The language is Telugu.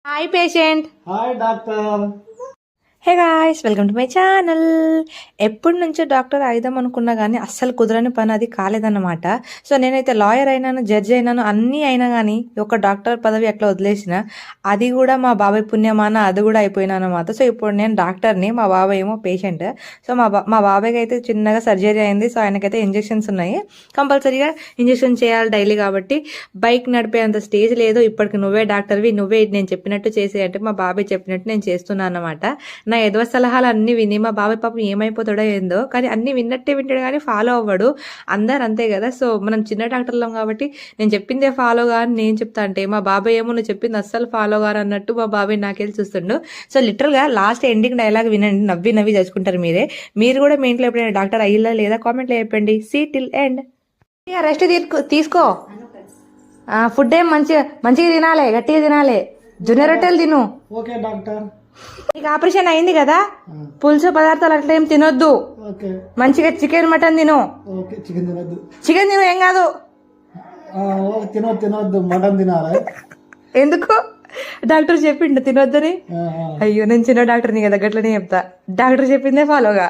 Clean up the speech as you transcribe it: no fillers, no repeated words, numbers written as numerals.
Hi patient. Hi doctor. Hey guys, welcome to my channel. ఎప్పటి నుంచో డాక్టర్ అయిదాం అనుకున్నా కానీ అస్సలు కుదరని పని అది కాలేదన్నమాట. సో నేనైతే లాయర్ అయినాను, జడ్జి అయినాను, అన్నీ అయినా కానీ ఒక డాక్టర్ పదవి అట్లా వదిలేసిన. అది కూడా మా బాబాయ్ పుణ్యమాన అది కూడా అయిపోయినా అనమాట. సో ఇప్పుడు నేను డాక్టర్ని, మా బాబాయ్ ఏమో పేషెంట్. సో మా బాబాయ్కి అయితే చిన్నగా సర్జరీ అయింది. సో ఆయనకైతే ఇంజెక్షన్స్ ఉన్నాయి, కంపల్సరీగా ఇంజెక్షన్ చేయాలి డైలీ. కాబట్టి బైక్ నడిపేంత స్టేజ్ లేదు. ఇప్పటికి నువ్వే డాక్టర్వి, నువ్వే నేను చెప్పినట్టు చేసే అంటే మా బాబాయ్ చెప్పినట్టు నేను చేస్తున్నాను అనమాట. నా ఎదవ సలహాలు అన్ని విని మా బాబాయ్ పాపం ఏమైపోతాడో ఏందో, కానీ అన్ని విన్నట్టే వింటాడు కానీ ఫాలో అవ్వడు. అందరు అంతే కదా. సో మనం చిన్న డాక్టర్లం కాబట్టి నేను చెప్పిందే ఫాలో కానీ నేను చెప్తా అంటే మా బాబాయ్ ఏమో నువ్వు చెప్పింది అస్సలు ఫాలో కారు అన్నట్టు మా బాబాయ్ నాకెళ్ళి చూస్తుండు. సో లిటరల్గా లాస్ట్ ఎండింగ్ డైలాగ్ వినండి, నవ్వి నవ్వి చదువుకుంటారు మీరే. మీరు కూడా మీ ఇంట్లో ఎప్పుడైనా డాక్టర్ అయ్యిలా లేదా కామెంట్లో చెప్పండి. See till end. రెస్ట్ తీసుకో. ఫుడ్ ఏం మంచిగా తినాలి, గట్టిగా తినాలి. జొన్న రొట్టెలు తిను. Okay doctor. నీకు ఆపరేషన్ అయింది కదా, పులుసు పదార్థాలు అట్లా ఏం తినొద్దు. మంచిగా చికెన్ మటన్ తిను. చికెన్ తిను, ఏం కాదు. తినొద్దు, మటన్ తినాలి. ఎందుకు? డాక్టర్ చెప్పిండు తినొద్దని. అయ్యో నేను చిన్న డాక్టర్ని కదా, గట్లనే చెప్తా. డాక్టర్ చెప్పిందే ఫాలోగా.